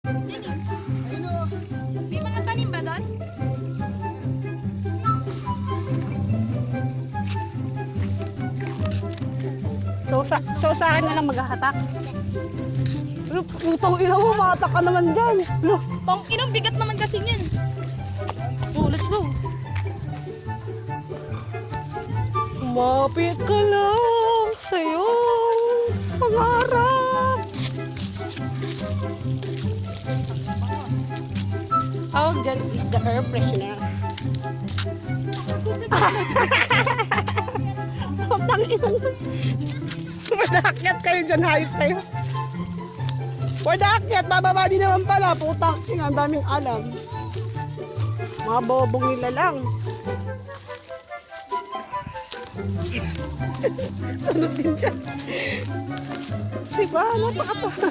Ayun o. May mga tanim ba doon? So sa akin na lang maghahatak. Pero putang ina mo, mahatak ka naman dyan. Tong inong bigat naman kasi yun. Oh, let's go. Kumapit ka lang sa'yo pangarap. Tawag dyan is the air freshener. Putang ina. Madakyat kayo dyan, hayop kayo. Madakyat, bababa din naman pala. Putang ina, ang daming alam. Mga bobong nila lang. Sunod din siya. Diba? Napakatawa.